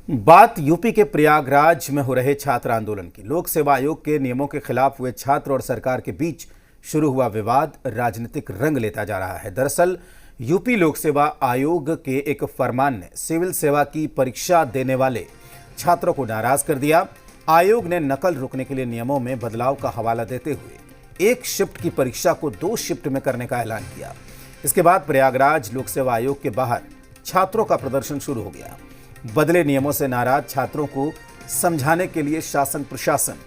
बात यूपी के प्रयागराज में हो रहे छात्र आंदोलन की। लोक सेवा आयोग के नियमों के खिलाफ हुए छात्र और सरकार के बीच शुरू हुआ विवाद राजनीतिक रंग लेता जा रहा है। दरअसल यूपी लोक सेवा आयोग के एक फरमान ने सिविल सेवा की परीक्षा देने वाले छात्रों को नाराज कर दिया। आयोग ने नकल रोकने के लिए नियमों में बदलाव का हवाला देते हुए एक शिफ्ट की परीक्षा को 2 शिफ्ट में करने का ऐलान किया। इसके बाद प्रयागराज लोक सेवा आयोग के बाहर छात्रों का प्रदर्शन शुरू हो गया। बदले नियमों से नाराज छात्रों को समझाने के लिए शासन प्रशासन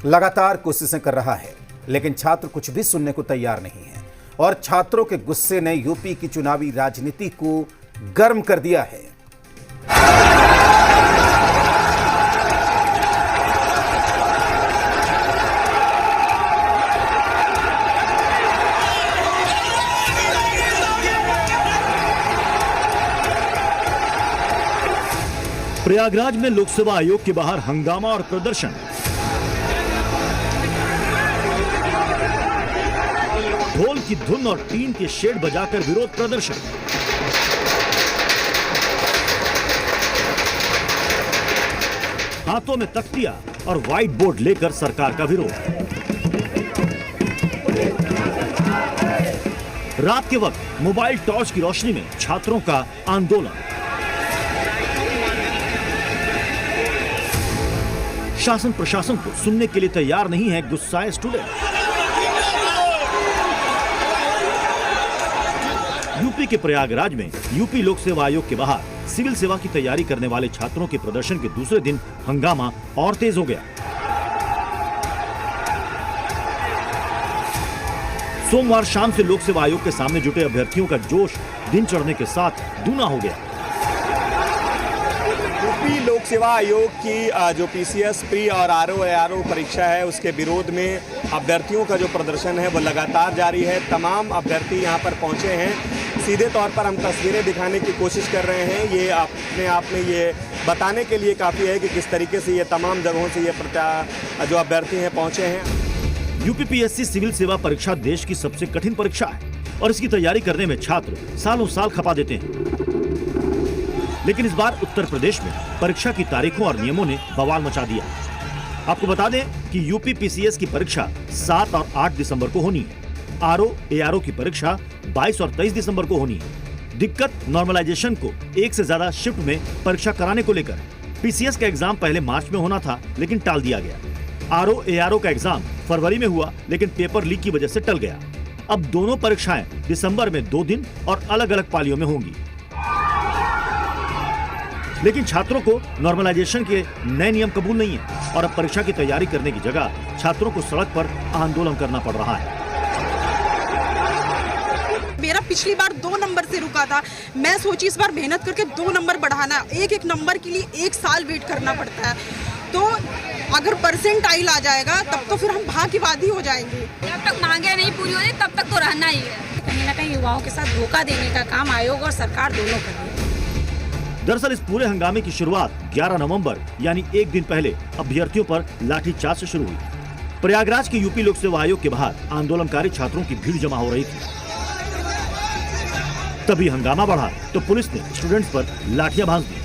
लगातार कोशिशें कर रहा है, लेकिन छात्र कुछ भी सुनने को तैयार नहीं है और छात्रों के गुस्से ने यूपी की चुनावी राजनीति को गर्म कर दिया है। प्रयागराज में लोक सेवा आयोग के बाहर हंगामा और प्रदर्शन। ढोल की धुन और टीन के शेड बजाकर विरोध प्रदर्शन। हाथों में तख्तियां और व्हाइट बोर्ड लेकर सरकार का विरोध। रात के वक्त मोबाइल टॉर्च की रोशनी में छात्रों का आंदोलन। शासन प्रशासन को सुनने के लिए तैयार नहीं है गुस्साए स्टूडेंट। यूपी के प्रयागराज में यूपी लोक सेवा आयोग के बाहर सिविल सेवा की तैयारी करने वाले छात्रों के प्रदर्शन के दूसरे दिन हंगामा और तेज हो गया। सोमवार शाम से लोक सेवा आयोग के सामने जुटे अभ्यर्थियों का जोश दिन चढ़ने के साथ दूना हो गया। यूपी लोक सेवा आयोग की जो पीसीएस प्री और आरओ परीक्षा है, उसके विरोध में अभ्यर्थियों का जो प्रदर्शन है वो लगातार जारी है। तमाम अभ्यर्थी यहाँ पर पहुँचे हैं। सीधे तौर पर हम तस्वीरें दिखाने की कोशिश कर रहे हैं। ये अपने आप में ये बताने के लिए काफ़ी है कि किस तरीके से ये तमाम जगहों से ये जो अभ्यर्थी हैं पहुँचे हैं। यूपीपीएससी सिविल सेवा परीक्षा देश की सबसे कठिन परीक्षा है और इसकी तैयारी करने में छात्र सालों साल खपा देते हैं। लेकिन इस बार उत्तर प्रदेश में परीक्षा की तारीखों और नियमों ने बवाल मचा दिया। आपको बता दें कि यूपी पीसीएस की परीक्षा 7 और 8 दिसंबर को होनी है। आरओ की परीक्षा 22 और 23 दिसंबर को होनी है। दिक्कत नॉर्मलाइजेशन को एक से ज्यादा शिफ्ट में परीक्षा कराने को लेकर। पीसीएस का एग्जाम पहले मार्च में होना था, लेकिन टाल दिया गया। आरओ का एग्जाम फरवरी में हुआ, लेकिन पेपर लीक की वजह से टल गया। अब दोनों परीक्षाएं दिसंबर में 2 दिन और अलग अलग पालियों में होंगी। लेकिन छात्रों को नॉर्मलाइजेशन के नए नियम कबूल नहीं है और अब परीक्षा की तैयारी करने की जगह छात्रों को सड़क पर आंदोलन करना पड़ रहा है। मेरा पिछली बार 2 नंबर से रुका था। मैं सोची इस बार मेहनत करके 2 नंबर बढ़ाना। एक नंबर के लिए 1 साल वेट करना पड़ता है। तो अगर परसेंटाइल आ जाएगा तब तो फिर हम भाग्यवादी हो जाएंगे। जब तक मांगे नहीं पूरी होती तब तक तो रहना ही है। कहीं ना कहीं युवाओं के साथ धोखा देने का काम आयोग और सरकार दोनों कर रही है। दरअसल इस पूरे हंगामे की शुरुआत 11 नवंबर यानी एक दिन पहले अभ्यर्थियों पर लाठीचार्ज से शुरू हुई। प्रयागराज के यूपी लोक सेवा आयोग के बाहर आंदोलनकारी छात्रों की भीड़ जमा हो रही थी। तभी हंगामा बढ़ा तो पुलिस ने स्टूडेंट्स पर लाठियां भांज दी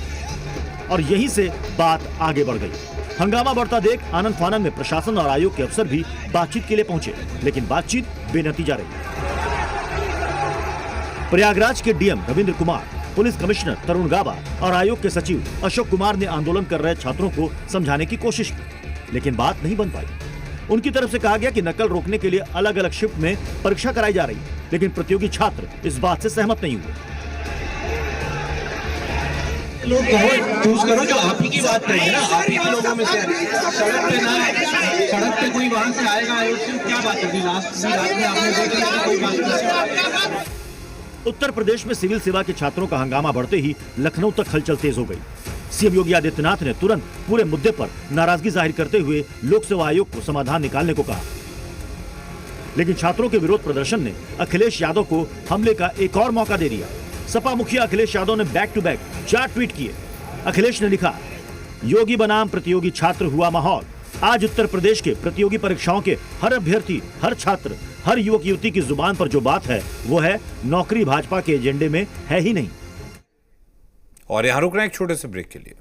और यहीं से बात आगे बढ़ गई। हंगामा बढ़ता देख आनंद फानन में प्रशासन और आयोग के अफसर भी बातचीत के लिए पहुंचे, लेकिन बातचीत बेनतीजा रही। प्रयागराज के DM Ravindra Kumar, police commissioner Tarun Gaba और आयोग के सचिव अशोक कुमार ने आंदोलन कर रहे छात्रों को समझाने की कोशिश की, लेकिन बात नहीं बन पाई। उनकी तरफ से कहा गया कि नकल रोकने के लिए अलग अलग शिफ्ट में परीक्षा कराई जा रही है, लेकिन प्रतियोगी छात्र इस बात से सहमत नहीं हुए। लोग चूज करो जो आप ही की बात करेंगे ना, आप ही के लोगों में से। सड़क पे कोई वहां से आएगा, आयोग से क्या बात होगी? लास्ट में आपने देखा कि कोई बात। उत्तर प्रदेश में सिविल सेवा के छात्रों का हंगामा बढ़ते ही लखनऊ तक हलचल तेज हो गई। सीएम योगी आदित्यनाथ ने तुरंत पूरे मुद्दे पर नाराजगी जाहिर करते हुए लोक सेवा आयोग को समाधान निकालने को कहा। लेकिन छात्रों के विरोध प्रदर्शन ने अखिलेश यादव को हमले का एक और मौका दे दिया। सपा मुखिया अखिलेश यादव ने बैक टू बैक 4 ट्वीट किए। अखिलेश ने लिखा, योगी बनाम प्रतियोगी छात्र हुआ माहौल। आज उत्तर प्रदेश के प्रतियोगी परीक्षाओं के हर अभ्यर्थी, हर छात्र, हर युवक युवती की जुबान पर जो बात है वो है नौकरी भाजपा के एजेंडे में है ही नहीं। और यहाँ रुक रहे हैं एक छोटे से ब्रेक के लिए।